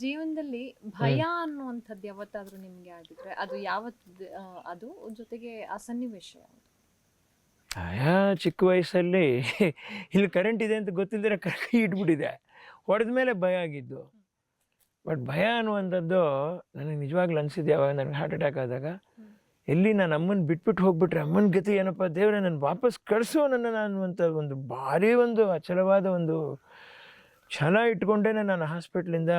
ಜೀವನದಲ್ಲಿ ಭಯ ಅನ್ನುವಂಥದ್ದು ಯಾವತ್ತಾದ್ರೂ ನಿಮ್ಗೆ ಆಗಿದ್ರೆ ಅದು ಯಾವತ್ತು ಅದು ಜೊತೆಗೆ ಆ ಸನ್ನಿವೇಶ ಯಾವುದು? ಆಯಾ ಚಿಕ್ಕ ವಯಸ್ಸಲ್ಲಿ ಇಲ್ಲಿ ಕರೆಂಟ್ ಇದೆ ಅಂತ ಗೊತ್ತಿಲ್ಲದ್ರೆ ಕೈ ಇಟ್ಬಿಟ್ಟಿದೆ, ಹೊಡೆದ ಮೇಲೆ ಭಯ ಆಗಿದ್ದು. ಬಟ್ ಭಯ ಅನ್ನುವಂಥದ್ದು ನನಗೆ ನಿಜವಾಗ್ಲೂ ಅನಿಸಿದ್ದು ಯಾವಾಗ ನನಗೆ ಹಾರ್ಟ್ ಅಟ್ಯಾಕ್ ಆದಾಗ, ಎಲ್ಲಿ ನಾನು ಅಮ್ಮನ ಬಿಟ್ಬಿಟ್ಟು ಹೋಗ್ಬಿಟ್ರೆ ಅಮ್ಮನ ಗತಿ ಏನಪ್ಪ ದೇವರೇ, ನಾನು ವಾಪಸ್ ಕಳಿಸೋ ನನ್ನ ಅನ್ನುವಂಥ ಒಂದು ಭಾರಿ ಒಂದು ಅಚಲವಾದ ಒಂದು ಛಲ ಇಟ್ಕೊಂಡೇ ನಾನು ಹಾಸ್ಪಿಟ್ಲಿಂದ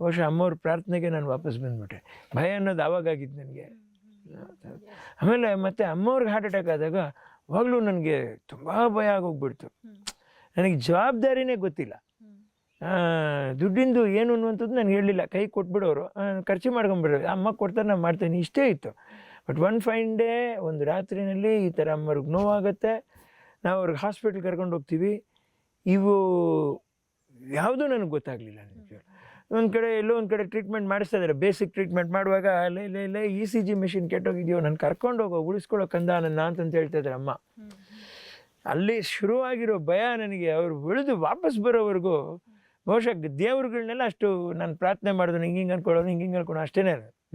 ಬಹುಶಃ ಅಮ್ಮವ್ರ ಪ್ರಾರ್ಥನೆಗೆ ನಾನು ವಾಪಸ್ ಬಂದುಬಿಟ್ಟೆ. ಭಯ ಅನ್ನೋದು ಆವಾಗಿದ್ದು ನನಗೆ. ಆಮೇಲೆ ಮತ್ತೆ ಅಮ್ಮವ್ರಿಗೆ ಹಾರ್ಟ್ ಅಟ್ಯಾಕ್ ಆದಾಗ ಅವಾಗಲೂ ನನಗೆ ತುಂಬ ಭಯ ಆಗೋಗ್ಬಿಡ್ತು. ನನಗೆ ಜವಾಬ್ದಾರಿನೇ ಗೊತ್ತಿಲ್ಲ, ದುಡ್ಡಿಂದು ಏನು ಅನ್ನುವಂಥದ್ದು ನನಗೆ ಹೇಳಲಿಲ್ಲ. ಕೈ ಕೊಟ್ಬಿಡೋರು, ಖರ್ಚು ಮಾಡ್ಕೊಂಬಿಡೋರು, ಅಮ್ಮ ಕೊಡ್ತಾರೆ ನಾನು ಮಾಡ್ತೇನೆ, ಇಷ್ಟೇ ಇತ್ತು. ಬಟ್ ಒನ್ ಫೈನ್ ಡೇ ಒಂದು ರಾತ್ರಿನಲ್ಲಿ ಈ ಥರ ಅಮ್ಮವ್ರಿಗೆ ನೋವಾಗುತ್ತೆ, ನಾವು ಅವ್ರಿಗೆ ಹಾಸ್ಪಿಟ್ಲ್ ಕರ್ಕೊಂಡು ಹೋಗ್ತೀವಿ. ಇವು ಯಾವುದೂ ನನಗೆ ಗೊತ್ತಾಗಲಿಲ್ಲ. ನಿಜ ಒಂದು ಕಡೆ ಎಲ್ಲೋ ಒಂದು ಕಡೆ ಟ್ರೀಟ್ಮೆಂಟ್ ಮಾಡಿಸ್ತಾ ಇದ್ದಾರೆ, ಬೇಸಿಕ್ ಟ್ರೀಟ್ಮೆಂಟ್ ಮಾಡುವಾಗ ಲೇ ECG ಮಿಷಿನ್ ಕೆಟ್ಟೋಗಿದೆಯೋ, ನಾನು ಕರ್ಕೊಂಡು ಹೋಗೋ ಉಳಿಸ್ಕೊಳ್ಳೋ ಕಂದ ನನ್ನ ಅಂತಂತ ಹೇಳ್ತಾ ಇದ್ದಾರೆ ಅಮ್ಮ. ಅಲ್ಲಿ ಶುರುವಾಗಿರೋ ಭಯ ನನಗೆ ಅವ್ರು ಉಳಿದು ವಾಪಸ್ ಬರೋವರೆಗೂ ಬಹುಶಃ ದೇವ್ರುಗಳನ್ನೆಲ್ಲ ಅಷ್ಟು ನಾನು ಪ್ರಾರ್ಥನೆ ಮಾಡಿದ್ರು, ಹಿಂಗೆ ಅನ್ಕೊಳ್ಳೋದು ಹಿಂಗೆ ಅನ್ಕೊಳ್ಳೋ ಅಷ್ಟೇ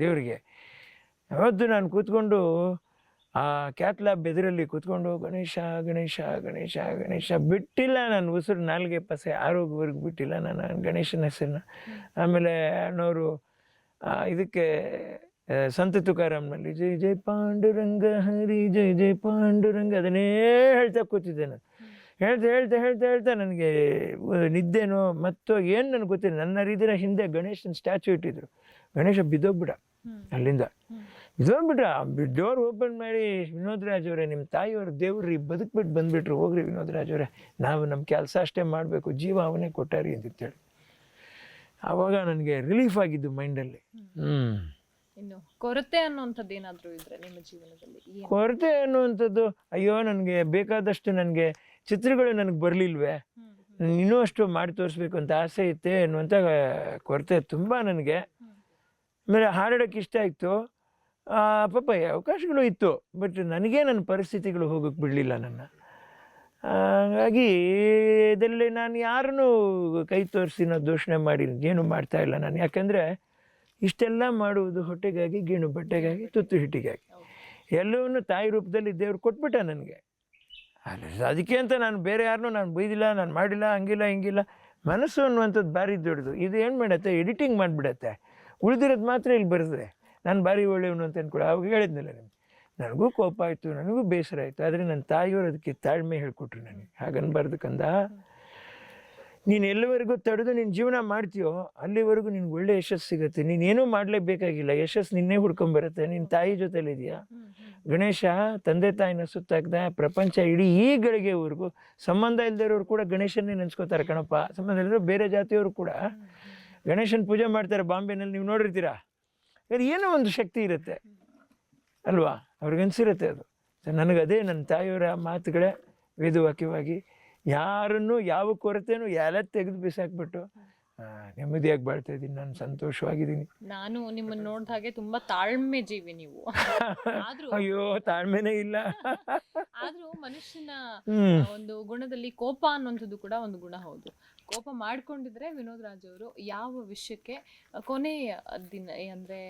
ದೇವರಿಗೆ. ಅವತ್ತು ನಾನು ಕೂತ್ಕೊಂಡು ಆ ಕ್ಯಾತ್ ಲ್ಯಾಬ್ ಎದುರಲ್ಲಿ ಕೂತ್ಕೊಂಡು ಗಣೇಶ ಗಣೇಶ ಗಣೇಶ ಗಣೇಶ ಬಿಟ್ಟಿಲ್ಲ, ನಾನು ಉಸಿರು ನಾಲ್ಗೆ ಪಸೆ ಆರೋಗ್ಯವರೆಗೂ ಬಿಟ್ಟಿಲ್ಲ ನಾನು ಗಣೇಶನ ಹೆಸರನ್ನ. ಆಮೇಲೆ ಅಣ್ಣವರು ಇದಕ್ಕೆ ಸಂತ ತುಕಾರಾಮ್ನಲ್ಲಿ ಜೈ ಜೈ ಪಾಂಡುರಂಗ ಹರಿ ಜೈ ಜೈ ಪಾಂಡುರಂಗ ಅದನ್ನೇ ಹೇಳ್ತಾ ಕೂತಿದ್ದೆ ನಾನು. ಹೇಳ್ತಾ ನನಗೆ ನಿದ್ದೆನೋ ಮತ್ತೋ ಏನು ನನಗೆ ಗೊತ್ತಿಲ್ಲ. ನನ್ನ ರೀತಿಯ ಹಿಂದೆ ಗಣೇಶನ ಸ್ಟ್ಯಾಚು ಇಟ್ಟಿದ್ರು. ಗಣೇಶ ಬಿದ್ದೋಗ್ಬಿಡ ಅಲ್ಲಿಂದ, ಡೋರ್ ಓಪನ್ ಮಾಡಿ, ವಿನೋದ್ ರಾಜ್ ಅವರೇ ನಿಮ್ಮ ತಾಯಿಯವ್ರ ದೇವ್ರಿ ಬದುಕ್ಬಿಟ್ಟು ಬಂದುಬಿಟ್ರು, ಹೋಗ್ರಿ ವಿನೋದ್ ರಾಜ್ ಅವರೇ, ನಾವು ನಮ್ಮ ಕೆಲಸ ಅಷ್ಟೇ ಮಾಡಬೇಕು, ಜೀವ ಅವನೇ ಕೊಟ್ಟಾರಿ ಅಂತೇಳಿ. ಆವಾಗ ನನಗೆ ರಿಲೀಫ್ ಆಗಿದ್ದು ಮೈಂಡಲ್ಲಿ. ಇನ್ನು ಕೊರತೆ ಅನ್ನುವಂಥದ್ದು ಏನಾದರೂ ಇದ್ರೆ ನಿಮ್ಮ ಜೀವನದಲ್ಲಿ? ಕೊರತೆ ಅನ್ನುವಂಥದ್ದು, ಅಯ್ಯೋ ನನಗೆ ಬೇಕಾದಷ್ಟು ನನಗೆ ಚಿತ್ರಗಳು ನನಗೆ ಬರಲಿಲ್ವೇ, ಇನ್ನೂ ಅಷ್ಟು ಮಾಡಿ ತೋರಿಸ್ಬೇಕು ಅಂತ ಆಸೆ ಇತ್ತೆ ಅನ್ನುವಂಥ ಕೊರತೆ ತುಂಬ ನನಗೆ. ಆಮೇಲೆ ಹಾಡೋಕ್ಕೆ ಇಷ್ಟ ಇತ್ತು, ಪಾಪ ಅವಕಾಶಗಳು ಇತ್ತು, ಬಟ್ ನನಗೇ ನನ್ನ ಪರಿಸ್ಥಿತಿಗಳು ಹೋಗೋಕ್ಕೆ ಬಿಡಲಿಲ್ಲ ನನ್ನ. ಹಾಗಾಗಿ ಇದರಲ್ಲಿ ನಾನು ಯಾರನ್ನೂ ಕೈ ತೋರಿಸಿ ನಾವು ದೂಷಣೆ ಮಾಡಿ ಏನು ಮಾಡ್ತಾಯಿಲ್ಲ ನಾನು. ಯಾಕೆಂದರೆ ಇಷ್ಟೆಲ್ಲ ಮಾಡುವುದು ಹೊಟ್ಟೆಗಾಗಿ, ಗೀಣು ಬಟ್ಟೆಗಾಗಿ, ತುತ್ತು ಹಿಟ್ಟಿಗಾಗಿ, ಎಲ್ಲವನ್ನೂ ತಾಯಿ ರೂಪದಲ್ಲಿ ದೇವ್ರು ಕೊಟ್ಬಿಟ್ಟ ನನಗೆ. ಅದಕ್ಕೆ ಅಂತ ನಾನು ಬೇರೆ ಯಾರನ್ನೂ ನಾನು ಬೈದಿಲ್ಲ, ನಾನು ಮಾಡಿಲ್ಲ, ಹಂಗಿಲ್ಲ ಹಿಂಗಿಲ್ಲ. ಮನಸ್ಸು ಅನ್ನುವಂಥದ್ದು ಭಾರಿ ದೊಡ್ಡದು. ಇದು ಏನು ಮಾಡುತ್ತೆ, ಎಡಿಟಿಂಗ್ ಮಾಡಿಬಿಡತ್ತೆ, ಉಳಿದಿರೋದು ಮಾತ್ರ ಇಲ್ಲಿ ಬರ್ತದೆ. ನಾನು ಭಾರಿ ಒಳ್ಳೆಯವನು ಅಂತ ಅಂದ್ಕೊಳ್ಳಿ. ಅವಾಗ ಹೇಳಿದ್ನಲ್ಲ ನಿಮ್ಗೆ, ನನಗೂ ಕೋಪ ಆಯಿತು, ನನಗೂ ಬೇಸರ ಆಯಿತು, ಆದರೆ ನನ್ನ ತಾಯಿಯವರು ಅದಕ್ಕೆ ತಾಳ್ಮೆ ಹೇಳಿಕೊಟ್ರು ನನಗೆ. ಹಾಗನ್ಬಾರ್ದು ಕಂದ, ನೀನು ಎಲ್ಲಿವರೆಗೂ ತಡೆದು ನಿನ್ನ ಜೀವನ ಮಾಡ್ತೀಯೋ ಅಲ್ಲಿವರೆಗೂ ನಿನ್ಗೆ ಒಳ್ಳೆ ಯಶಸ್ಸು ಸಿಗುತ್ತೆ. ನೀನೇನೂ ಮಾಡಲೇಬೇಕಾಗಿಲ್ಲ, ಯಶಸ್ಸು ನಿನ್ನೇ ಹುಡ್ಕೊಂಬರುತ್ತೆ. ನಿನ್ನ ತಾಯಿ ಜೊತೆಲಿದೆಯಾ. ಗಣೇಶ ತಂದೆ ತಾಯಿನ ಸುತ್ತಾಕ್ದ ಪ್ರಪಂಚ ಇಡೀ ಈ ಗಳಿಗೆವರೆಗೂ ಸಂಬಂಧ ಇಲ್ದಿರೋರು ಕೂಡ ಗಣೇಶನ್ನೇ ನೆನೆಸ್ಕೋತಾರೆ ಕಣಪ್ಪ. ಸಂಬಂಧ ಇಲ್ಲದ್ರು ಬೇರೆ ಜಾತಿಯವರು ಕೂಡ ಗಣೇಶನ ಪೂಜೆ ಮಾಡ್ತಾರೆ. ಬಾಂಬೆನಲ್ಲಿ ನೀವು ನೋಡಿರ್ತೀರಾ. ಅದು ಏನೋ ಒಂದು ಶಕ್ತಿ ಇರುತ್ತೆ ಅಲ್ವಾ, ಅವ್ರಿಗನ್ಸಿರುತ್ತೆ ಅದು. ನನಗದೇ ನನ್ನ ತಾಯಿಯವರ ಮಾತುಗಳೇ ವೇದವಾಕ್ಯವಾಗಿ, ಯಾರನ್ನು ಯಾವ ಕೊರತೆನೂ ಎಲ್ಲ ತೆಗೆದು ಬಿಸಾಕ್ಬಿಟ್ಟು ನೆಮ್ಮದಿಯಾಗಿ ಬಾಳ್ತಾ ಇದ್ದೀನಿ, ನಾನು ಸಂತೋಷವಾಗಿದ್ದೀನಿ. ನಾನು ನಿಮ್ಮನ್ನು ನೋಡಿದ ಹಾಗೆ ತುಂಬಾ ತಾಳ್ಮೆ ಜೀವಿ ನೀವು. ಅಯ್ಯೋ ತಾಳ್ಮೆನೇ ಇಲ್ಲ. ಆದ್ರೂ ಮನುಷ್ಯನ ಒಂದು ಗುಣದಲ್ಲಿ ಕೋಪ ಅನ್ನುವಂಥದ್ದು ಕೂಡ ಒಂದು ಗುಣ. ಹೌದು, ಕೋಪ ಮಾಡ್ಕೊಂಡಿದ್ರೆ ವಿನೋದ್ ರಾಜ್ ಅವರು ಯಾವ ವಿಷಯಕ್ಕೆ ಕೊನೆಯ ದಿನ ಅಂದ್ರೆ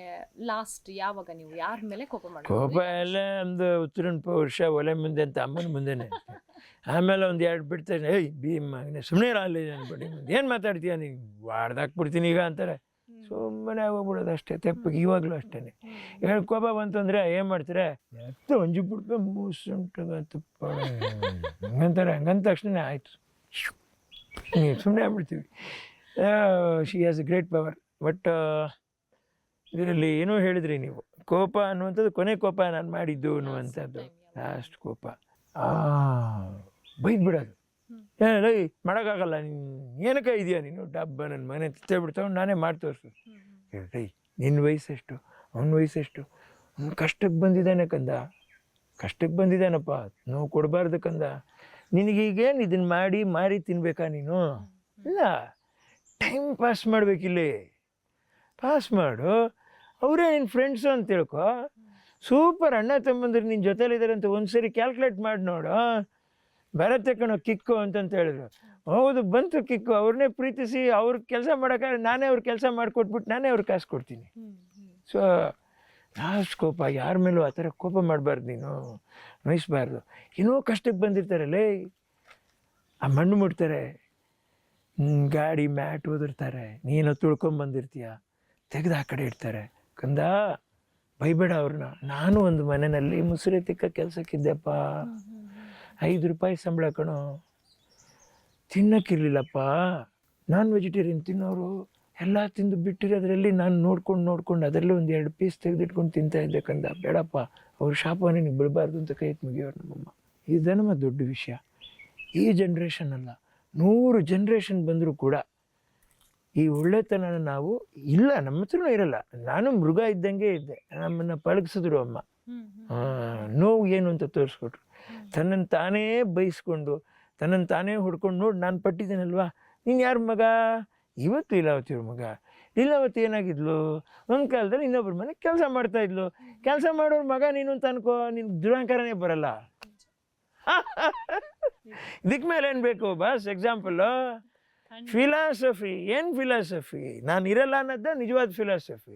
ಲಾಸ್ಟ್ ಯಾವಾಗ ನೀವು ಯಾರ ಮೇಲೆ ಕೋಪ ಮಾಡಿ? ಕೋಪ ಎಲ್ಲ ಒಂದು ಉತ್ತರನ ವರ್ಷ ಒಲೆ ಮುಂದೆ ಅಂತ ಅಮ್ಮನ ಮುಂದೆನೆ. ಆಮೇಲೆ ಒಂದು ಎರಡು ಬಿಡ್ತಾರೆ, ಏಯ್ ಭೀಮ ಸುಮ್ಮನೆ ಅಲ್ಲಿ ಅನ್ಬಿಟ್ಟು ಏನು ಮಾತಾಡ್ತೀಯ ನೀನು, ವಾಡ್ದಾಕ್ಬಿಡ್ತೀನಿ ಈಗ ಅಂತಾರೆ. ಸುಮ್ಮನೆ ಹೋಗ್ಬಿಡೋದು ಅಷ್ಟೇ ತೆಪ್ಪಗೆ. ಇವಾಗಲೂ ಅಷ್ಟೇ ಹೇಳಿ ಕೋಪ ಬಂತಂದರೆ ಏನು ಮಾಡ್ತಾರೆ, ಎತ್ತ ಒಂಜಿ ಬಿಡ್ಬೇಕು ಮೂಸುಂಟುಗತ್ತಪ್ಪ ಹಂಗಂತಾರೆ. ಹಂಗಂದ ತಕ್ಷಣ ಆಯಿತು, ನೀವು ಸುಮ್ಮನೆ ಆಗ್ಬಿಡ್ತೀವಿ. She has a great power. But ಇದರಲ್ಲಿ ಏನೋ ಹೇಳಿದ್ರಿ ನೀವು, ಕೋಪ ಅನ್ನುವಂಥದ್ದು ಕೊನೆ ಕೋಪ ನಾನು ಮಾಡಿದ್ದು ಅನ್ನುವಂಥದ್ದು, ಲಾಸ್ಟ್ ಕೋಪ ಬೈದ್ಬಿಡೋದು. ಏನ ಮಾಡೋಕ್ಕಾಗಲ್ಲ, ನೀನು ಏನಕ್ಕೆ ಇದೆಯಾ ನೀನು ಡಬ್ಬ ನನ್ನ ಮನೆ ತಿತ್ತೇಬಿಡ್ತಾವೆ ನಾನೇ ಮಾಡಿ ತೋರಿಸು. ರೈ ನಿನ್ನ ವಯಸ್ಸೆಷ್ಟು, ಅವನ ವಯಸ್ಸೆಷ್ಟು, ಅವ್ನು ಕಷ್ಟಕ್ಕೆ ಬಂದಿದ್ದಾನೆ ಕಂದ, ಕಷ್ಟಕ್ಕೆ ಬಂದಿದ್ದಾನಪ್ಪ, ನೋವು ಕೊಡಬಾರ್ದು ಕಂದ. ನಿನಗೀಗೇನು ಇದನ್ನು ಮಾಡಿ ಮಾರಿ ತಿನ್ಬೇಕಾ ನೀನು? ಇಲ್ಲ, ಟೈಮ್ ಪಾಸ್ ಮಾಡಬೇಕಿಲ್ಲಿ, ಪಾಸ್ ಮಾಡು. ಅವರೇ ನಿನ್ನ ಫ್ರೆಂಡ್ಸು ಅಂತ ತಿಳ್ಕೊ. ಸೂಪರ್ ಅಣ್ಣ ತಮ್ಮಂದ್ರೆ ನಿನ್ನ ಜೊತೆಲಿದ್ದಾರೆ ಅಂತ ಒಂದು ಸರಿ ಕ್ಯಾಲ್ಕುಲೇಟ್ ಮಾಡಿ ನೋಡು. ಬರತ್ತೆ ಕಣೋ ಕಿಕ್ಕು ಅಂತಂತ ಹೇಳಿದ್ರು. ಹೌದು ಬಂತು ಕಿಕ್ಕು. ಅವ್ರನ್ನೇ ಪ್ರೀತಿಸಿ ಅವ್ರ ಕೆಲಸ ಮಾಡೋಕ್ಕಾದ್ರೆ ನಾನೇ ಅವ್ರ ಕೆಲಸ ಮಾಡಿಕೊಟ್ಬಿಟ್ಟು ನಾನೇ ಅವ್ರಿಗೆ ಕಾಸು ಕೊಡ್ತೀನಿ. ಸೊ ಲಾಸ್ಟ್ ಕೋಪ, ಯಾರ ಮೇಲೂ ಆ ಥರ ಕೋಪ ಮಾಡಬಾರ್ದು, ನೀನು ನೋಯಿಸ್ಬಾರ್ದು. ಏನೋ ಕಷ್ಟಕ್ಕೆ ಬಂದಿರ್ತಾರಲ್ಲೇ, ಆ ಮಣ್ಣು ಮುಟ್ತಾರೆ, ಗಾಡಿ ಮ್ಯಾಟ್ ಓದಿರ್ತಾರೆ, ನೀನು ತುಳ್ಕೊಂಬಂದಿರ್ತೀಯ, ತೆಗೆದು ಆ ಕಡೆ ಇಡ್ತಾರೆ. ಕಂದ ಬೈಬೇಡ ಅವ್ರನ್ನ. ನಾನು ಒಂದು ಮನೆಯಲ್ಲಿ ಮುಸುರೆ ತಿಕ್ಕ ಕೆಲಸಕ್ಕಿದ್ದೆಪ್ಪ, 5 ರೂಪಾಯಿ ಸಂಬಳ ಕಣೋ, ತಿನ್ನೋಕ್ಕಿರ್ಲಿಲ್ಲಪ್ಪ. ನಾನ್ ವೆಜಿಟೇರಿಯನ್ ತಿನ್ನೋರು ಎಲ್ಲ ತಿಂದು ಬಿಟ್ಟಿರೋದ್ರಲ್ಲಿ ನಾನು ನೋಡ್ಕೊಂಡು ಅದರಲ್ಲೇ ಒಂದು 2 ಪೀಸ್ ತೆಗೆದಿಟ್ಕೊಂಡು ತಿಂತಾ ಇದ್ದೆ ಕಂದ, ಬೇಡಪ್ಪ ಅವ್ರ ಶಾಪ ನಿನಗೆ ಬಿಡಬಾರ್ದು ಅಂತ ಕೈ ಮುಗಿಯೋರು ನಮ್ಮಮ್ಮ. ಇದು ನಮ್ಮ ದೊಡ್ಡ ವಿಷಯ. ಈ ಜನ್ರೇಷನ್ ಅಲ್ಲ, 100 ಜನ್ರೇಷನ್ ಬಂದರೂ ಕೂಡ ಈ ಒಳ್ಳೆತನ ನಾವು ಇಲ್ಲ, ನಮ್ಮ ಹತ್ರನೂ ಇರಲ್ಲ. ನಾನು ಮೃಗ ಇದ್ದಂಗೆ ಇದ್ದೆ, ನಮ್ಮನ್ನು ಪಳಗಿಸಿದ್ರು ಅಮ್ಮ. ನೋವು ಏನು ಅಂತ ತೋರಿಸ್ಕೊಟ್ರು. ತನ್ನನ್ನು ತಾನೇ ಬೈಸ್ಕೊಂಡು ತನ್ನನ್ನು ತಾನೇ ಹೊಡ್ಕೊಂಡು, ನೋಡಿ ನಾನು ಪಟ್ಟಿದ್ದೀನಲ್ವಾ, ನೀನು ಯಾರ ಮಗ? ಇವತ್ತು ಲೀಲಾವತಿಯವ್ರ ಮಗ. ಲೀಲಾವತಿ ಏನಾಗಿದ್ಲು, ಒಂದು ಕಾಲದಲ್ಲಿ ಇನ್ನೊಬ್ಬರ ಮನೆ ಕೆಲಸ ಮಾಡ್ತಾಯಿದ್ಲು. ಕೆಲಸ ಮಾಡೋರ ಮಗ ನೀನು ಅಂತ ಅನ್ಕೋ, ನಿನ್ ದುರಹಂಕಾರನೇ ಬರಲ್ಲ. ಇದಕ್ಕೆ ಮೇಲೆ ಏನು ಬೇಕು ಬಸ್? Example philosophy. ಏನು ಫಿಲಾಸಫಿ? ನಾನು ಇರಲ್ಲ ಅನ್ನೋದೇ ನಿಜವಾದ ಫಿಲಾಸಫಿ.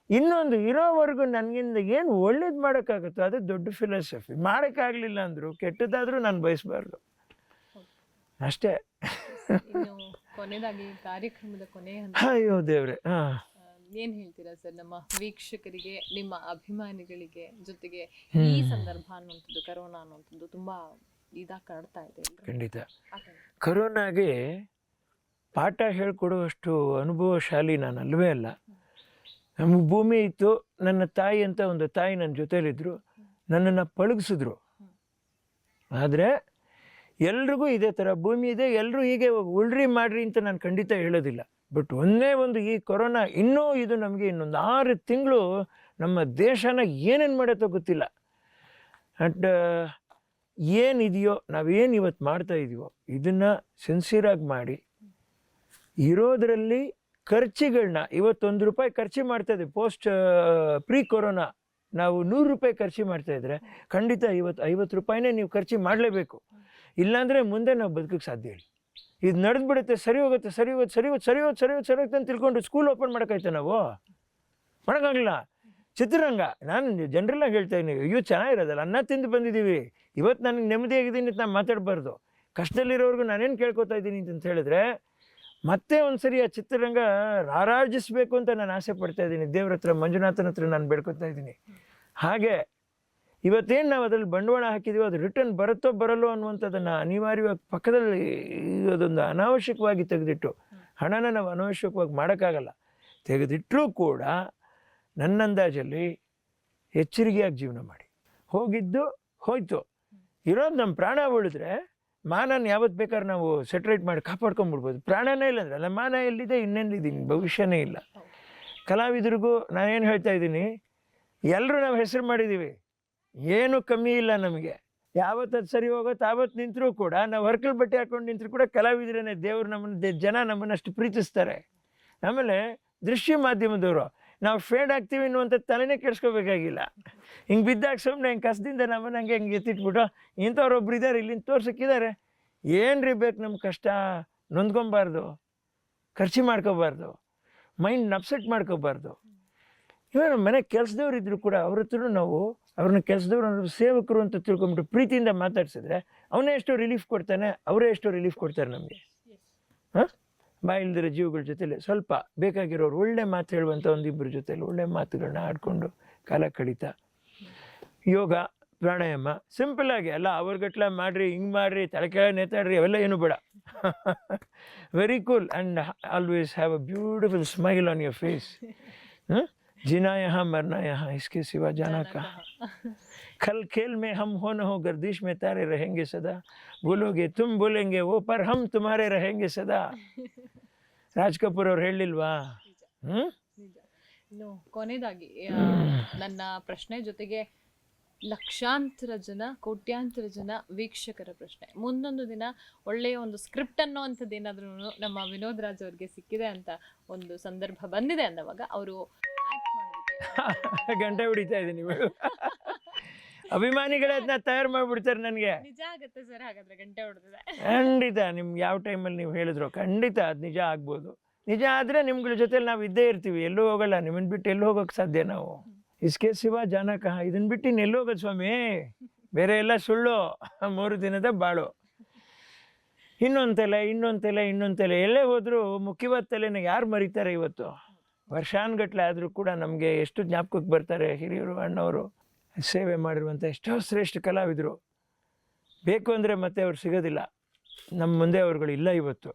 ಇನ್ನೊಂದು, ಇರೋವರೆಗೂ ನನಗಿಂದ ಏನು ಒಳ್ಳೇದು ಮಾಡೋಕ್ಕಾಗುತ್ತೋ ಅದು ದೊಡ್ಡ ಫಿಲಾಸಫಿ. ಮಾಡೋಕ್ಕಾಗಲಿಲ್ಲ ಅಂದರು, ಕೆಟ್ಟದಾದರೂ ನಾನು ಬಯಸಬಾರ್ದು, ಅಷ್ಟೇ. ಕೊನೆಯದಾಗಿ ಕಾರ್ಯಕ್ರಮದ ಕೊನೆ ಅಯ್ಯೋ ದೇವ್ರೆ, ಏನ್ ಹೇಳ್ತೀರಾ ಸರ್ ನಮ್ಮ ವೀಕ್ಷಕರಿಗೆ, ನಿಮ್ಮ ಅಭಿಮಾನಿಗಳಿಗೆ? ಜೊತೆಗೆ ಈ ಸಂದರ್ಭ ಅನ್ನುವಂಥದ್ದು, ಕರೋನಾ ಅನ್ನುವಂಥದ್ದು ತುಂಬಾ ಇದಾಗಿ ಕಾಡ್ತಾ ಇದೆ. ಖಂಡಿತ ಕರೋನಾಗೆ ಪಾಠ ಹೇಳ್ಕೊಡುವಷ್ಟು ಅನುಭವಶಾಲಿ ನಾನು ಅಲ್ವೇ ಅಲ್ಲ. ನಮ್ಮ ಭೂಮಿ ಇತ್ತು, ನನ್ನ ತಾಯಿ ಅಂತ ಒಂದು ತಾಯಿ ನನ್ನ ಜೊತೇಲಿದ್ರು, ನನ್ನನ್ನು ಪಳಗಿಸಿದ್ರು. ಆದರೆ ಎಲ್ರಿಗೂ ಇದೇ ಥರ ಭೂಮಿ ಇದೆ, ಎಲ್ಲರೂ ಹೀಗೆ ಉಳ್ರಿ ಮಾಡ್ರಿ ಅಂತ ನಾನು ಖಂಡಿತ ಹೇಳೋದಿಲ್ಲ. ಬಟ್ ಒಂದೇ ಒಂದು, ಈ ಕೊರೋನಾ ಇನ್ನೂ ಇದು ನಮಗೆ ಇನ್ನೊಂದು 6 ತಿಂಗಳು ನಮ್ಮ ದೇಶನ ಏನೇನು ಮಾಡುತ್ತೋ ಗೊತ್ತಿಲ್ಲ. ಅಂಡ್ ಏನಿದೆಯೋ, ನಾವೇನು ಇವತ್ತು ಮಾಡ್ತಾ ಇದೀವೋ ಇದನ್ನು ಸಿನ್ಸಿಯರಾಗಿ ಮಾಡಿ, ಇರೋದರಲ್ಲಿ ಖರ್ಚುಗಳನ್ನ ಇವತ್ತು 1 ರೂಪಾಯಿ ಖರ್ಚು ಮಾಡ್ತಾಯಿದ್ದೆ. ಪೋಸ್ಟ್ ಪ್ರೀ ಕೊರೋನಾ ನಾವು 100 ರೂಪಾಯಿ ಖರ್ಚು ಮಾಡ್ತಾಯಿದ್ರೆ ಖಂಡಿತ ಇವತ್ತು 50 ರೂಪಾಯಿನೇ ನೀವು ಖರ್ಚು ಮಾಡಲೇಬೇಕು. ಇಲ್ಲಾಂದರೆ ಮುಂದೆ ನಾವು ಬದುಕೋಕ್ಕೆ ಸಾಧ್ಯ ಇಲ್ಲ. ಇದು ನಡೆದು ಬಿಡುತ್ತೆ, ಸರಿ ಹೋಗುತ್ತೆ ಅಂತ ತಿಳ್ಕೊಂಡು ಸ್ಕೂಲ್ ಓಪನ್ ಮಾಡೋಕ್ಕಾಯ್ತಾ? ನಾವು ಮಾಡೋಕ್ಕಾಗಲಿಲ್ಲ. ಚಿತ್ರರಂಗ, ನಾನು ಜನರಲ್ಲಾಗಿ ಹೇಳ್ತಾ ಇದ್ದೀನಿ, ಅಯ್ಯೋ ಚೆನ್ನಾಗಿರೋದಲ್ಲ, ಅನ್ನ ತಿಂದು ಬಂದಿದ್ದೀವಿ, ಇವತ್ತು ನನಗೆ ನೆಮ್ಮದಿಯಾಗಿದ್ದೀನಿ ಅಂತ ನಾನು ಮಾತಾಡಬಾರ್ದು. ಕಷ್ಟದಲ್ಲಿರೋರ್ಗು ನಾನೇನು ಕೇಳ್ಕೊತಾ ಇದ್ದೀನಿ ಅಂತ ಹೇಳಿದ್ರೆ, ಮತ್ತೆ ಒಂದು ಸರಿ ಆ ಚಿತ್ರರಂಗ ರಾರಾಜಿಸಬೇಕು ಅಂತ ನಾನು ಆಸೆ ಪಡ್ತಾ ಇದ್ದೀನಿ. ದೇವ್ರ ಹತ್ರ, ಮಂಜುನಾಥನ ಹತ್ರ ನಾನು ಬೇಡ್ಕೊತಾ ಇದ್ದೀನಿ. ಹಾಗೆ ಇವತ್ತೇನು ನಾವು ಅದರಲ್ಲಿ ಬಂಡವಾಳ ಹಾಕಿದ್ದೀವೋ ಅದು ರಿಟರ್ನ್ ಬರುತ್ತೋ ಬರಲ್ಲೋ ಅನ್ನುವಂಥದ್ದನ್ನು ಅನಿವಾರ್ಯವಾಗಿ ಪಕ್ಕದಲ್ಲಿ ಅದೊಂದು ಅನಾವಶ್ಯಕವಾಗಿ ತೆಗೆದಿಟ್ಟು, ಹಣನ ನಾವು ಅನಾವಶ್ಯಕವಾಗಿ ಮಾಡೋಕ್ಕಾಗಲ್ಲ. ತೆಗೆದಿಟ್ಟರೂ ಕೂಡ ನನ್ನ ಅಂದಾಜಲ್ಲಿ ಎಚ್ಚರಿಕೆಯಾಗಿ ಜೀವನ ಮಾಡಿ. ಹೋಗಿದ್ದು ಹೋಯ್ತು, ಇರೋದು ನಮ್ಮ ಪ್ರಾಣ ಉಳಿದ್ರೆ ಮಾನನ ಯಾವತ್ತು ಬೇಕಾದ್ರೆ ನಾವು ಸೆಟ್ರೇಟ್ ಮಾಡಿ ಕಾಪಾಡ್ಕೊಂಬಿಡ್ಬೋದು. ಪ್ರಾಣನೇ ಇಲ್ಲ ಅಂದರೆ ನಮ್ಮ ಮಾನ ಎಲ್ಲಿದೆ, ಇನ್ನೆಲ್ಲಿದ್ದೀನಿ, ಭವಿಷ್ಯನೇ ಇಲ್ಲ. ಕಲಾವಿದರಿಗೂ ನಾನೇನು ಹೇಳ್ತಾ ಇದ್ದೀನಿ, ಎಲ್ಲರೂ ನಾವು ಹೆಸರು ಮಾಡಿದ್ದೀವಿ, ಏನೂ ಕಮ್ಮಿ ಇಲ್ಲ ನಮಗೆ. ಯಾವತ್ತು ಅದು ಸರಿ ಹೋಗುತ್ತೆ ಆವತ್ತು ನಿಂತರೂ ಕೂಡ, ನಾವು ಹೊರ್ಕಲ್ ಬಟ್ಟೆ ಹಾಕ್ಕೊಂಡು ನಿಂತರೂ ಕೂಡ ಕಲಾವಿದರೇ. ದೇವರು ನಮ್ಮನ್ನು, ಜನ ನಮ್ಮನ್ನಷ್ಟು ಪ್ರೀತಿಸ್ತಾರೆ. ಆಮೇಲೆ ದೃಶ್ಯ ಮಾಧ್ಯಮದವರು ನಾವು ಫೇಡ್ ಆಗ್ತೀವಿ ಅನ್ನುವಂಥ ತಲೆನೇ ಕೆಡ್ಸ್ಕೋಬೇಕಾಗಿಲ್ಲ. ಹಿಂಗೆ ಬಿದ್ದಾಗ ಸುಮ್ಮನೆ ಹಿಂಗೆ ಕಸದಿಂದ ನಮ್ಮನ್ನು ಹಂಗೆ ಎತ್ತಿಟ್ಬಿಟ್ಟು ಇಂಥವ್ರೊಬ್ರು ಇದ್ದಾರೆ ಇಲ್ಲಿಂದ ತೋರ್ಸಕ್ಕಿದ್ದಾರೆ, ಏನು ರೀ ಬೇಕು ನಮ್ಮ ಕಷ್ಟ, ನೊಂದ್ಕೊಬಾರ್ದು, ಖರ್ಚು ಮಾಡ್ಕೋಬಾರ್ದು, ಮೈಂಡ್ ಅಪ್ಸೆಟ್ ಮಾಡ್ಕೋಬಾರ್ದು. ಇವಾಗ ನಮ್ಮ ಮನೆ ಕೆಲಸದವ್ರು ಇದ್ದರೂ ಕೂಡ ಅವ್ರ ಹತ್ರ ನಾವು ಅವ್ರನ್ನ ಕೆಲಸದವ್ರು ಸೇವಕರು ಅಂತ ತಿಳ್ಕೊಂಬಿಟ್ಟು ಪ್ರೀತಿಯಿಂದ ಮಾತಾಡ್ಸಿದ್ರೆ ಅವನೇ ಎಷ್ಟೋ ರಿಲೀಫ್ ಕೊಡ್ತಾನೆ, ಅವರೇ ಎಷ್ಟೋ ರಿಲೀಫ್ ಕೊಡ್ತಾರೆ ನಮಗೆ. ಹಾಂ, ಬಾಯಿಲ್ದಿರೋ ಜೀವಗಳ ಜೊತೆಲಿ ಸ್ವಲ್ಪ ಬೇಕಾಗಿರೋರು ಒಳ್ಳೆ ಮಾತು ಹೇಳುವಂಥ 1-2 ಜೊತೆಲಿ ಒಳ್ಳೆ ಮಾತುಗಳನ್ನ ಆಡ್ಕೊಂಡು ಕಾಲ ಕಳೀತಾ, ಯೋಗ ಪ್ರಾಣಾಯಾಮ ಸಿಂಪಲ್ಲಾಗಿ ಅಲ್ಲ ಅವ್ರಿಗಟ್ಲ ಮಾಡಿರಿ, ಹಿಂಗೆ ಮಾಡಿರಿ, ತಲೆ ಕೆಳಗೆ ನೇತಾಡ್ರಿ, ಅವೆಲ್ಲ ಏನೂ ಬೇಡ. Very cool and always have a beautiful smile on your face. जीना यहाँ मरना यहाँ, इसके सिवा जाना कहाँ. खल खेल में हम हो न हो, गर्दिश में तारे रहेंगे सदा. बोलोगे तुम बोलेंगे वो, पर हम तुम्हारे रहेंगे सदा. ರಾಜ್ ಕಪೂರ್ ಅವ್ರು ಹೇಳಿಲ್ವಾ? ಇನ್ನು ಕೊನೆಯದಾಗಿ ನನ್ನ ಪ್ರಶ್ನೆ ಜೊತೆಗೆ ಲಕ್ಷಾಂತರ ಜನ, ಕೋಟ್ಯಾಂತರ ಜನ ವೀಕ್ಷಕರ ಪ್ರಶ್ನೆ. ಮುಂದೊಂದು ದಿನ ಒಳ್ಳೆಯ ಒಂದು ಸ್ಕ್ರಿಪ್ಟ್ ಅನ್ನೋವಂಥದ್ದು ಏನಾದ್ರೂ ನಮ್ಮ ವಿನೋದ್ ರಾಜ್ ಅವ್ರಿಗೆ ಸಿಕ್ಕಿದೆ ಅಂತ ಒಂದು ಸಂದರ್ಭ ಬಂದಿದೆ ಅಂದವಾಗ ಅವರು ಗಂಟೆ ಹೊಡಿತಾ ಇದ್ದೀನಿ. ಅಭಿಮಾನಿಗಳೇ ಅದನ್ನ ತಯಾರು ಮಾಡಿಬಿಡ್ತಾರೆ ನನಗೆ. ನಿಜ ಆಗುತ್ತೆ ಸರ್ ಹಾಗಾದ್ರೆ, ಗಂಟೆ ಹೊಡೆದಿದೆ. ಖಂಡಿತ ನಿಮ್ಗೆ ಯಾವ ಟೈಮಲ್ಲಿ ನೀವು ಹೇಳಿದ್ರು ಖಂಡಿತ ಅದು ನಿಜ ಆಗ್ಬೋದು. ನಿಜ ಆದರೆ ನಿಮ್ಗಳ ಜೊತೆಲಿ ನಾವು ಇದ್ದೇ ಇರ್ತೀವಿ, ಎಲ್ಲೂ ಹೋಗಲ್ಲ. ನಿಮ್ಮನ್ನು ಬಿಟ್ಟು ಎಲ್ಲೂ ಹೋಗೋಕ್ಕೆ ಸಾಧ್ಯ ನಾವು. ಇಸ್ಕೆ ಸಿವಾ ಜಾನ ಕಹ, ಇದನ್ನ ಬಿಟ್ಟು ಇನ್ನು ಎಲ್ಲೂ ಹೋಗೋದು ಸ್ವಾಮಿ, ಬೇರೆ ಎಲ್ಲ ಸುಳ್ಳು, 3 ದಿನದ ಬಾಳು. ಇನ್ನೊಂದು ತಲೆ ಎಲ್ಲೇ ಹೋದರೂ ಮುಖ್ಯವಾದ ತಲೆನ ಯಾರು ಮರೀತಾರೆ ಇವತ್ತು? ವರ್ಷಾನುಗಟ್ಲೆ ಆದರೂ ಕೂಡ ನಮಗೆ ಎಷ್ಟು ಜ್ಞಾಪಕಕ್ಕೆ ಬರ್ತಾರೆ ಹಿರಿಯರು, ಅಣ್ಣವರು, ಸೇವೆ ಮಾಡಿರುವಂಥ ಎಷ್ಟೋ ಶ್ರೇಷ್ಠ ಕಲಾವಿದರು. ಬೇಕು ಅಂದರೆ ಮತ್ತೆ ಅವ್ರು ಸಿಗೋದಿಲ್ಲ, ನಮ್ಮ ಮುಂದೆ ಅವ್ರುಗಳು ಇಲ್ಲ ಇವತ್ತು.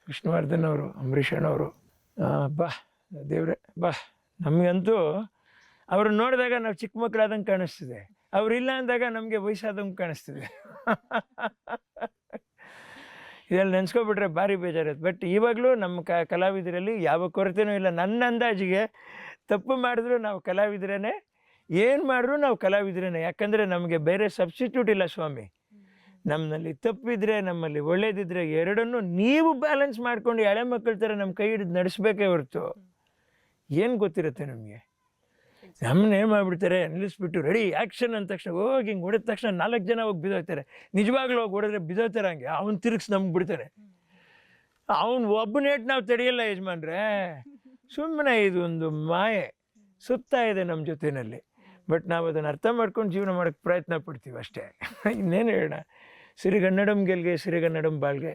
ವಿಷ್ಣುವರ್ಧನ್ ಅವರು, ಅಂಬರೀಷ್ ಅಣ್ಣವರು, ಬಾ ದೇವ್ರೆ ಬಾ. ನಮಗಂತೂ ಅವ್ರನ್ನ ನೋಡಿದಾಗ ನಾವು ಚಿಕ್ಕ ಮಕ್ಕಳಾದಂಗೆ ಕಾಣಿಸ್ತಿದೆ, ಅವರಿಲ್ಲ ಅಂದಾಗ ನಮಗೆ ವಯಸ್ಸಾದಂಗೆ ಕಾಣಿಸ್ತಿದೆ. ಇದೆಲ್ಲ ನೆನೆಸ್ಕೊಬಿಟ್ರೆ ಭಾರಿ ಬೇಜಾರತ್ತೆ. ಬಟ್ ಇವಾಗಲೂ ನಮ್ಮ ಕಲಾವಿದರಲ್ಲಿ ಯಾವ ಕೊರತೆನೂ ಇಲ್ಲ. ನನ್ನ ಅಂದಾಜಿಗೆ ತಪ್ಪು ಮಾಡಿದ್ರು ನಾವು ಕಲಾವಿದರೇ, ಏನು ಮಾಡಿದ್ರು ನಾವು ಕಲಾವಿದರೇ. ಯಾಕಂದರೆ ನಮಗೆ ಬೇರೆ ಸಬ್ಸ್ಟಿಟ್ಯೂಟ್ ಇಲ್ಲ ಸ್ವಾಮಿ. ನಮ್ಮಲ್ಲಿ ತಪ್ಪಿದ್ರೆ, ನಮ್ಮಲ್ಲಿ ಒಳ್ಳೇದಿದ್ರೆ, ಎರಡನ್ನೂ ನೀವು ಬ್ಯಾಲೆನ್ಸ್ ಮಾಡ್ಕೊಂಡು ಎಳೆ ಮಕ್ಕಳ ಥರ ನಮ್ಮ ಕೈ ಹಿಡಿದು ನಡೆಸ್ಬೇಕೇ ಹೊರತು ಏನು ಗೊತ್ತಿರುತ್ತೆ ನಮಗೆ? ನಮ್ಮನ್ನ ಏನು ಮಾಡಿಬಿಡ್ತಾರೆ, ನಿಲ್ಲಿಸ್ಬಿಟ್ಟು ರೆಡಿ ಆ್ಯಕ್ಷನ್ ಅಂದ ತಕ್ಷಣ ಹೋಗಿ ಹಿಂಗೆ ಹೊಡೆದ ತಕ್ಷಣ 4 ಜನ ಹೋಗಿ ಬಿದ್ದೋಯ್ತಾರೆ. ನಿಜವಾಗ್ಲೂ ಹೋಗಿ ಹೊಡೆದ್ರೆ ಬಿದ್ದೋಯ್ತಾರೆ. ಹಂಗೆ ಅವ್ನು ತಿರುಗಿಸಿ ನಮ್ಗೆ ಬಿಡ್ತಾನೆ. ಅವ್ನು ಒಬ್ಬನೇಟ್ ನಾವು ತಡೆಯಲ್ಲ ಯಜಮಾನ್ರೆ. ಸುಮ್ಮನೆ ಇದು ಒಂದು ಮಾಯೆ ಸುತ್ತಾ ಇದೆ ನಮ್ಮ ಜೊತೆಯಲ್ಲಿ. ಬಟ್ ನಾವು ಅದನ್ನು ಅರ್ಥ ಮಾಡ್ಕೊಂಡು ಜೀವನ ಮಾಡೋಕ್ಕೆ ಪ್ರಯತ್ನ ಪಡ್ತೀವಿ ಅಷ್ಟೇ. ಇನ್ನೇನು ಹೇಳೋಣ? ಸಿರಿಗನ್ನಡಂ ಗೆಲ್ಗೆ ಸಿರಿಗನ್ನಡಂ ಬಾಳ್ಗೆ.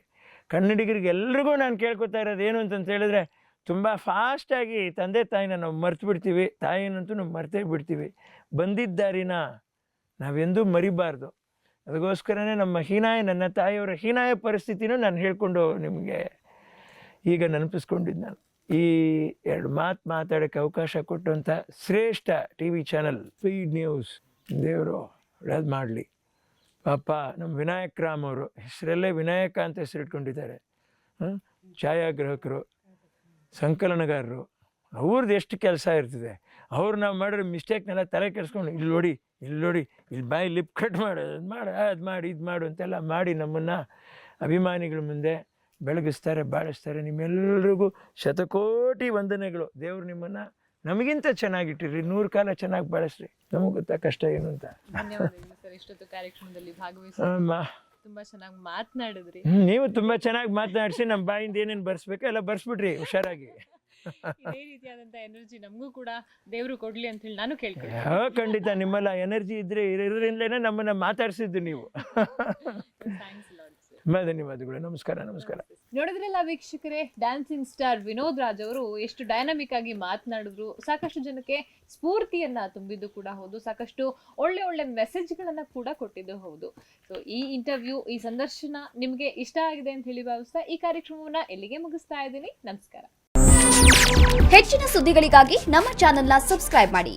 ಕನ್ನಡಿಗರಿಗೆ ಎಲ್ರಿಗೂ ನಾನು ಕೇಳ್ಕೊತಾ ಇರೋದು ಏನು ಅಂತಂತ ಹೇಳಿದ್ರೆ, ತುಂಬ ಫಾಸ್ಟಾಗಿ ತಂದೆ ತಾಯಿನ ನಾವು ಮರ್ತು ಬಿಡ್ತೀವಿ, ತಾಯಿನಂತೂ ನಾವು ಮರ್ತೇ ಬಿಡ್ತೀವಿ. ಬಂದಿದ್ದ ದಾರಿನ ನಾವೆಂದೂ ಮರಿಬಾರ್ದು. ಅದಕ್ಕೋಸ್ಕರನೇ ನಮ್ಮ ಹೀನಾಯ, ನನ್ನ ತಾಯಿಯವರ ಹೀನಾಯ ಪರಿಸ್ಥಿತಿನೂ ನಾನು ಹೇಳ್ಕೊಂಡು ನಿಮಗೆ ಈಗ ನೆನಪಿಸ್ಕೊಂಡಿದ್ದು. ನಾನು ಈ 2 ಮಾತು ಮಾತಾಡೋಕ್ಕೆ ಅವಕಾಶ ಕೊಟ್ಟಂಥ ಶ್ರೇಷ್ಠ T V channel speed news, ದೇವರು ಒಳ್ಳೇದು ಮಾಡಲಿ. ಪಾಪ ನಮ್ಮ ವಿನಾಯಕ್ ರಾಮ್ ಅವರು ಹೆಸರಲ್ಲೇ ವಿನಾಯಕ ಅಂತ ಹೆಸರಿಟ್ಕೊಂಡಿದ್ದಾರೆ. ಛಾಯಾಗ್ರಾಹಕರು, ಸಂಕಲನಗಾರರು, ಅವ್ರದ್ದು ಎಷ್ಟು ಕೆಲಸ ಇರ್ತದೆ. ಅವ್ರು ನಾವು ಮಾಡಿರೋ ಮಿಸ್ಟೇಕ್ನೆಲ್ಲ ತಲೆ ಕೆಡಿಸ್ಕೊಂಡು ಇಲ್ಲಿ ನೋಡಿ, ಇಲ್ಲಿ ಬಾಯಿ ಲಿಪ್ ಕಟ್ ಮಾಡು, ಅದು ಮಾಡಿ ಇದು ಮಾಡು ಅಂತೆಲ್ಲ ಮಾಡಿ ನಮ್ಮನ್ನು ಅಭಿಮಾನಿಗಳ ಮುಂದೆ ಬೆಳಗಿಸ್ತಾರೆ, ಬಾಳಿಸ್ತಾರೆ. ನಿಮ್ಮೆಲ್ಲರಿಗೂ ಶತಕೋಟಿ ವಂದನೆಗಳು. ದೇವ್ರು ನಿಮ್ಮನ್ನು ನಮಗಿಂತ ಚೆನ್ನಾಗಿಟ್ಟಿರಿ, 100 ಕಾಲ ಚೆನ್ನಾಗಿ ಬಾಳಿಸ್ರಿ. ನಮಗೆ ಗೊತ್ತಾ ಕಷ್ಟ ಏನು ಅಂತ. ಧನ್ಯವಾದಗಳು ಸರ್, ಇಷ್ಟೊತ್ತು ಕಾರ್ಯಕ್ರಮದಲ್ಲಿ ಭಾಗವಹಿಸಿ ತುಂಬಾ ಚೆನ್ನಾಗಿ ಮಾತನಾಡಿದ್ರಿ. ನೀವು ತುಂಬ ಚೆನ್ನಾಗಿ ಮಾತನಾಡಿಸಿ ನಮ್ಮ ಬಾಯಿಂದ ಏನೇನು ಬರ್ಸ್ಬೇಕು ಎಲ್ಲ ಬರ್ಸ್ಬಿಟ್ರಿ ಹುಷಾರಾಗಿ. ಇದೇ ರೀತಿಯಾದಂಥ ಎನರ್ಜಿ ನಮಗೂ ಕೂಡ ದೇವರು ಕೊಡ್ಲಿ ಅಂತ ಹೇಳಿ ನಾನು ಕೇಳ್ತೀನಿ. ಖಂಡಿತ ನಿಮ್ಮಲ್ಲ ಎನರ್ಜಿ ಇದ್ರೆ ಇರೋದ್ರಿಂದಲೇ ನಮ್ಮನ್ನ ಮಾತಾಡ್ಸಿದ್ದು ನೀವು. ತುಂಬ ಧನ್ಯವಾದಗಳು. ನಮಸ್ಕಾರ. ನೋಡಿದ್ರಲ್ಲ ವೀಕ್ಷಕರೇ, ಡ್ಯಾನ್ಸಿಂಗ್ ಸ್ಟಾರ್ ವಿನೋದ್ ರಾಜ್ ಅವರು ಎಷ್ಟು ಡೈನಾಮಿಕ್ ಆಗಿ ಮಾತನಾಡಿದ್ರು. ಸಾಕಷ್ಟು ಜನಕ್ಕೆ ಸ್ಫೂರ್ತಿಯನ್ನ ತುಂಬಿದ್ದು ಕೂಡ ಹೌದು, ಸಾಕಷ್ಟು ಒಳ್ಳೆ ಮೆಸೇಜ್ಗಳನ್ನ ಕೂಡ ಕೊಟ್ಟಿದ್ದು ಹೌದು. ಸೊ ಈ ಇಂಟರ್ವ್ಯೂ, ಈ ಸಂದರ್ಶನ ನಿಮಗೆ ಇಷ್ಟ ಆಗಿದೆ ಅಂತ ಹೇಳಿ ಭಾವಿಸ್ತಾ ಈ ಕಾರ್ಯಕ್ರಮವನ್ನ ಎಲ್ಲಿಗೆ ಮುಗಿಸ್ತಾ ಇದ್ದೀನಿ. ನಮಸ್ಕಾರ. ಹೆಚ್ಚಿನ ಸುದ್ದಿಗಳಿಗಾಗಿ ನಮ್ಮ ಚಾನೆಲ್ನ ಸಬ್ಸ್ಕ್ರೈಬ್ ಮಾಡಿ.